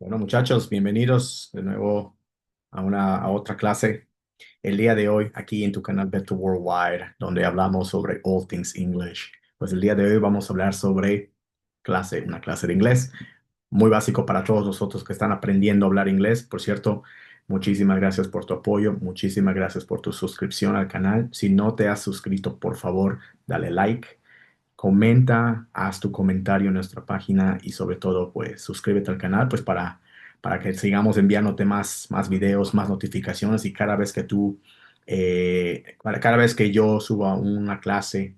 Bueno, muchachos, bienvenidos de nuevo a otra clase. El día de hoy, aquí en tu canal Beto Worldwide, donde hablamos sobre All Things English. Pues el día de hoy vamos a hablar sobre una clase de inglés, muy básico para todos nosotros que están aprendiendo a hablar inglés. Por cierto, muchísimas gracias por tu apoyo, muchísimas gracias por tu suscripción al canal. Si no te has suscrito, por favor, dale like. Comenta, haz tu comentario en nuestra página y sobre todo, pues suscríbete al canal, pues para que sigamos enviándote más videos, más notificaciones y cada vez que cada vez que yo suba una clase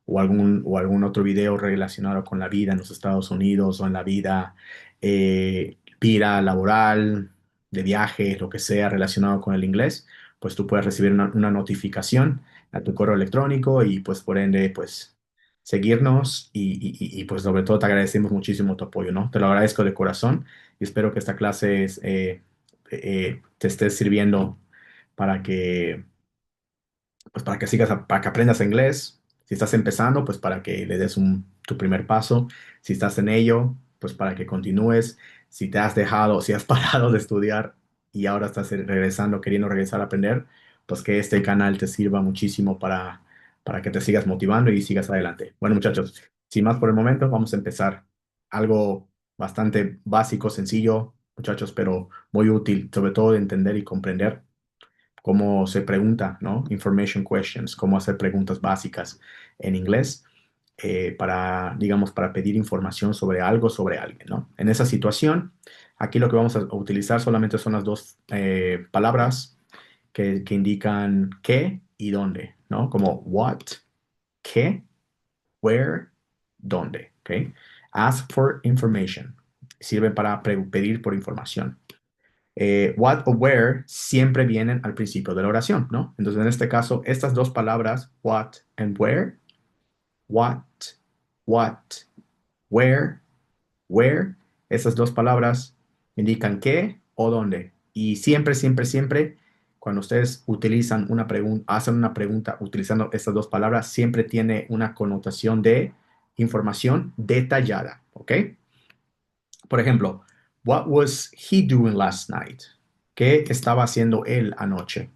o algún otro video relacionado con la vida en los Estados Unidos o en la vida laboral, de viaje, lo que sea relacionado con el inglés, pues tú puedes recibir una notificación a tu correo electrónico y pues por ende, pues seguirnos pues sobre todo te agradecemos muchísimo tu apoyo, ¿no? Te lo agradezco de corazón y espero que esta clase te esté sirviendo para para que para que aprendas inglés. Si estás empezando, pues para que le des tu primer paso. Si estás en ello, pues para que continúes. Si te has dejado, si has parado de estudiar y ahora estás regresando, queriendo regresar a aprender, pues que este canal te sirva muchísimo para que te sigas motivando y sigas adelante. Bueno, muchachos, sin más por el momento, vamos a empezar. Algo bastante básico, sencillo, muchachos, pero muy útil, sobre todo de entender y comprender cómo se pregunta, ¿no? Information questions, cómo hacer preguntas básicas en inglés digamos, para pedir información sobre algo, sobre alguien, ¿no? En esa situación, aquí lo que vamos a utilizar solamente son las dos palabras que indican qué y dónde, ¿no? Como what, qué, where, dónde, ¿ok? Ask for information. Sirve para pedir por información. What o where siempre vienen al principio de la oración, ¿no? Entonces, en este caso, estas dos palabras, what and where, what, what, where, esas dos palabras indican qué o dónde. Y siempre, siempre, siempre, cuando ustedes utilizan una pregunta, hacen una pregunta utilizando estas dos palabras, siempre tiene una connotación de información detallada, ¿ok? Por ejemplo, what was he doing last night? ¿Qué estaba haciendo él anoche?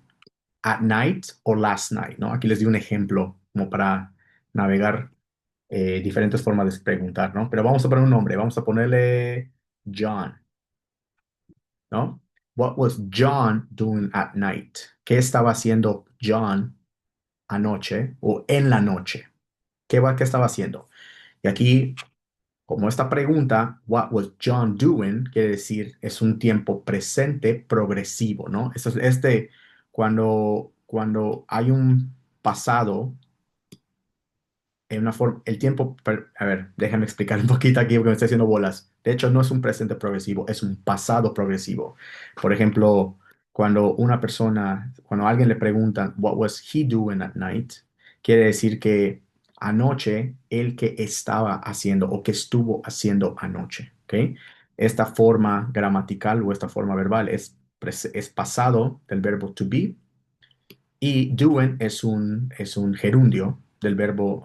At night o last night, ¿no? Aquí les di un ejemplo como para navegar diferentes formas de preguntar, ¿no? Pero vamos a poner un nombre, vamos a ponerle John, ¿no? What was John doing at night? ¿Qué estaba haciendo John anoche o en la noche? ¿Qué estaba haciendo? Y aquí, como esta pregunta, what was John doing, quiere decir, es un tiempo presente progresivo, ¿no? Cuando hay un pasado en una forma, el tiempo, a ver, déjame explicar un poquito aquí porque me estoy haciendo bolas. De hecho, no es un presente progresivo, es un pasado progresivo. Por ejemplo, cuando a alguien le preguntan, what was he doing at night? Quiere decir que anoche, él que estaba haciendo o que estuvo haciendo anoche, ¿ok? Esta forma gramatical o esta forma verbal es pasado del verbo to be y doing es un gerundio del verbo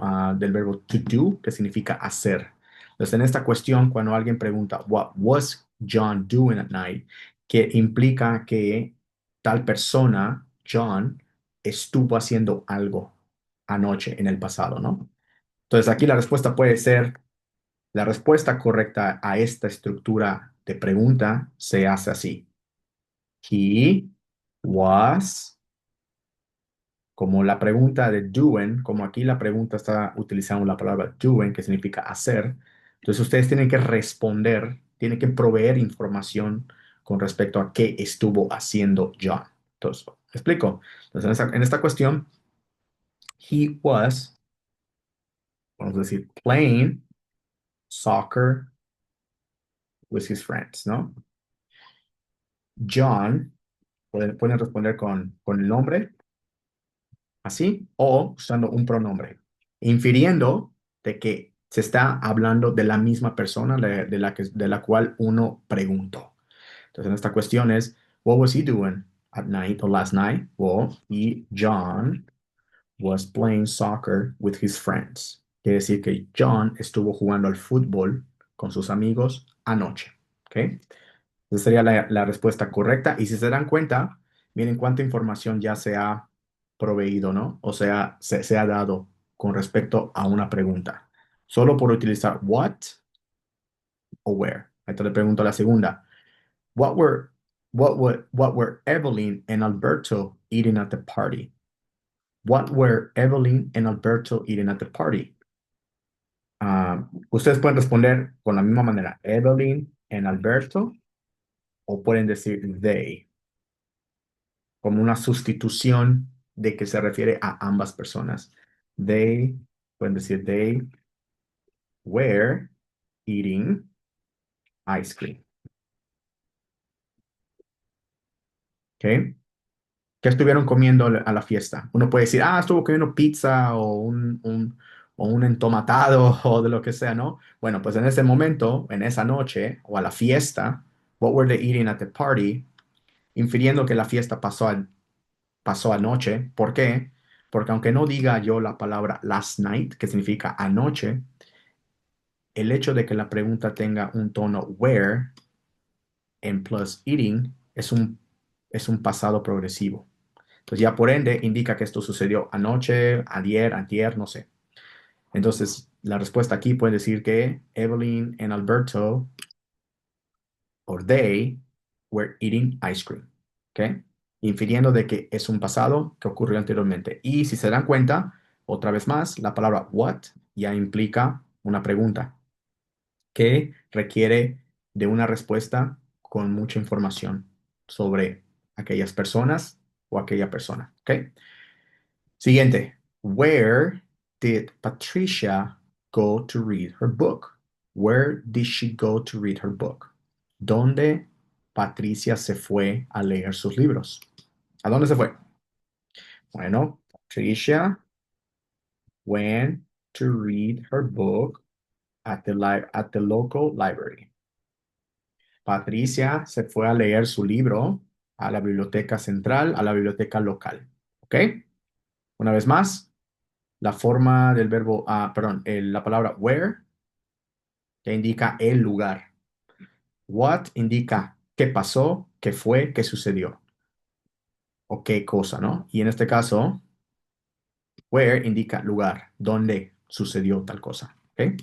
to do, que significa hacer. Entonces, en esta cuestión, cuando alguien pregunta, what was John doing at night? Que implica que tal persona, John, estuvo haciendo algo anoche en el pasado, ¿no? Entonces, aquí la respuesta puede ser, la respuesta correcta a esta estructura de pregunta se hace así. He was como la pregunta de doing, como aquí la pregunta está utilizando la palabra doing, que significa hacer, entonces ustedes tienen que responder, tienen que proveer información con respecto a qué estuvo haciendo John. Entonces, ¿me explico? Entonces, en esta cuestión, he was, vamos a decir, playing soccer with his friends, ¿no? John, pueden responder con el nombre así o usando un pronombre, infiriendo de que se está hablando de la misma persona de la cual uno preguntó. Entonces, en esta cuestión es, what was he doing at night or last night? Well, John was playing soccer with his friends. Quiere decir que John estuvo jugando al fútbol con sus amigos anoche. ¿Ok? Esa sería la respuesta correcta. Y si se dan cuenta, miren cuánta información ya se ha proveído, ¿no? O sea, se ha dado con respecto a una pregunta. Solo por utilizar what o where. Entonces le pregunto a la segunda. What were, what were Evelyn and Alberto eating at the party? What were Evelyn and Alberto eating at the party? Ustedes pueden responder con la misma manera, Evelyn and Alberto, o pueden decir they, como una sustitución de que se refiere a ambas personas. They, pueden decir they were eating ice cream. ¿Ok? ¿Qué estuvieron comiendo a la fiesta? Uno puede decir, estuvo comiendo pizza o un entomatado o de lo que sea, ¿no? Bueno, pues en ese momento, en esa noche o a la fiesta, what were they eating at the party? Infiriendo que la fiesta pasó anoche. ¿Por qué? Porque aunque no diga yo la palabra last night, que significa anoche, el hecho de que la pregunta tenga un tono where en plus eating es un pasado progresivo. Entonces ya por ende indica que esto sucedió anoche, ayer, antier, no sé. Entonces la respuesta aquí puede decir que Evelyn and Alberto, or they, were eating ice cream. ¿Ok? Infiriendo de que es un pasado que ocurrió anteriormente. Y si se dan cuenta, otra vez más, la palabra what ya implica una pregunta que requiere de una respuesta con mucha información sobre aquellas personas o aquella persona. ¿Ok? Siguiente. Where did Patricia go to read her book? Where did she go to read her book? ¿Dónde Patricia se fue a leer sus libros? ¿A dónde se fue? Bueno, Patricia went to read her book at the local library. Patricia se fue a leer su libro a la biblioteca central, a la biblioteca local. ¿Ok? Una vez más, la forma del verbo, perdón, la palabra where que indica el lugar. What indica qué pasó, qué fue, qué sucedió o qué cosa, ¿no? Y en este caso, where indica lugar, dónde sucedió tal cosa. ¿Ok?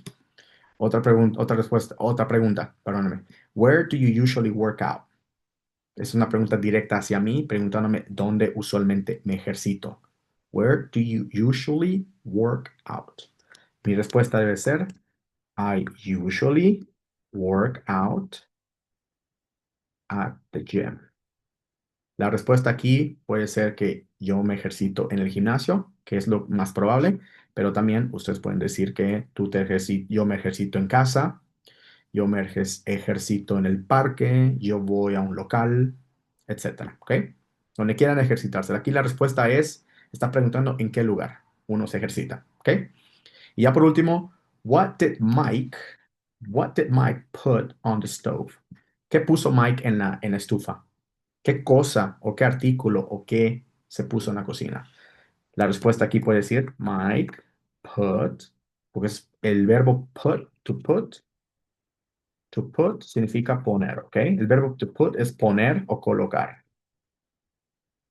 Otra pregunta, otra respuesta, otra pregunta, perdóname. Where do you usually work out? Es una pregunta directa hacia mí, preguntándome dónde usualmente me ejercito. Where do you usually work out? Mi respuesta debe ser, I usually work out at the gym. La respuesta aquí puede ser que yo me ejercito en el gimnasio, que es lo más probable, pero también ustedes pueden decir que yo me ejercito en casa, yo me ejercito en el parque, yo voy a un local, etcétera, ¿ok? Donde quieran ejercitarse. Aquí la respuesta está preguntando en qué lugar uno se ejercita, ¿ok? Y ya por último, what did Mike put on the stove? ¿Qué puso Mike en la estufa? ¿Qué cosa o qué artículo o qué se puso en la cocina? La respuesta aquí puede decir Mike put, porque es el verbo put, to put significa poner, ¿ok? El verbo to put es poner o colocar,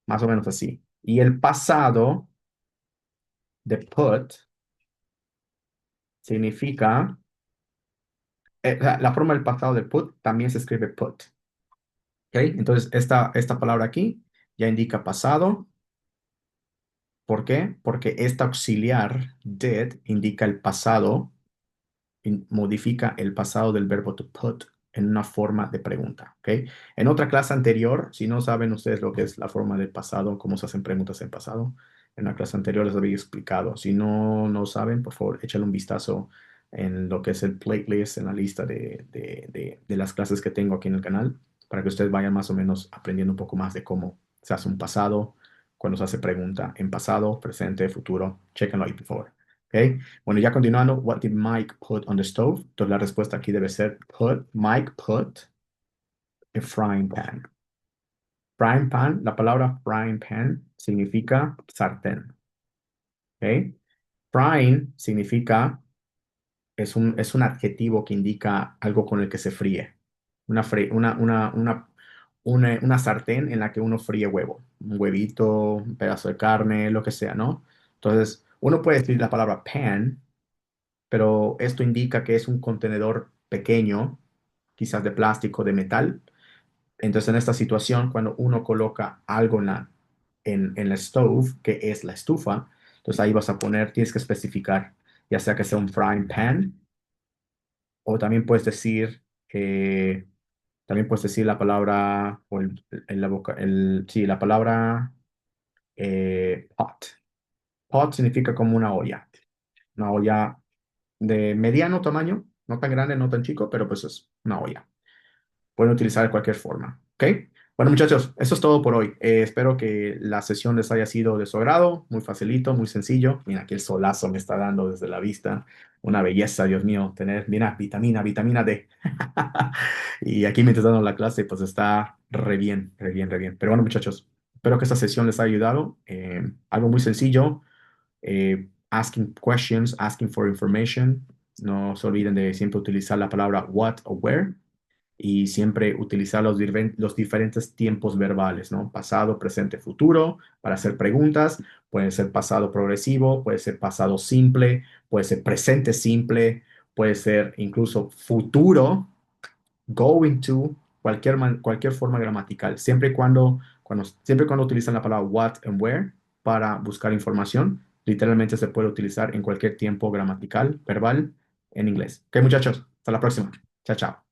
más o menos así. Y el pasado de put significa, la forma del pasado de put también se escribe put, ¿ok? Entonces, esta palabra aquí ya indica pasado. ¿Por qué? Porque esta auxiliar did indica el pasado, modifica el pasado del verbo to put en una forma de pregunta, ¿ok? En otra clase anterior, si no saben ustedes lo que es la forma del pasado, cómo se hacen preguntas en pasado, en la clase anterior les había explicado. Si no saben, por favor, échale un vistazo en lo que es el playlist, en la lista de las clases que tengo aquí en el canal, para que ustedes vayan más o menos aprendiendo un poco más de cómo se hace un pasado, cuando se hace pregunta en pasado, presente, futuro. Chéquenlo ahí, por favor. ¿Ok? Bueno, ya continuando, what did Mike put on the stove? Entonces la respuesta aquí debe ser Mike put a frying pan. Frying pan, la palabra frying pan significa sartén. ¿Ok? Frying significa, es un adjetivo que indica algo con el que se fríe. una sartén en la que uno fríe huevo, un huevito, un pedazo de carne, lo que sea, ¿no? Entonces, uno puede decir la palabra pan, pero esto indica que es un contenedor pequeño, quizás de plástico, de metal. Entonces, en esta situación, cuando uno coloca algo en la stove, que es la estufa, entonces ahí vas a poner, tienes que especificar, ya sea que sea un frying pan, o también puedes decir la palabra, o la boca, sí, la palabra pot. Pot significa como una olla de mediano tamaño, no tan grande, no tan chico, pero pues es una olla. Pueden utilizar de cualquier forma. ¿Ok? Bueno, muchachos, eso es todo por hoy. Espero que la sesión les haya sido de su agrado. Muy facilito, muy sencillo. Mira, aquí el solazo me está dando desde la vista. Una belleza, Dios mío, tener, mira, vitamina D. Y aquí mientras dando la clase, pues está re bien, re bien, re bien. Pero bueno, muchachos, espero que esta sesión les haya ayudado. Algo muy sencillo. Asking questions, asking for information. No se olviden de siempre utilizar la palabra what o where y siempre utilizar los diferentes tiempos verbales, ¿no? Pasado, presente, futuro, para hacer preguntas. Puede ser pasado progresivo, puede ser pasado simple, puede ser presente simple, puede ser incluso futuro, going to, cualquier forma gramatical, siempre y cuando utilizan la palabra what and where para buscar información, literalmente se puede utilizar en cualquier tiempo gramatical, verbal, en inglés. Ok, muchachos, hasta la próxima. Chao, chao.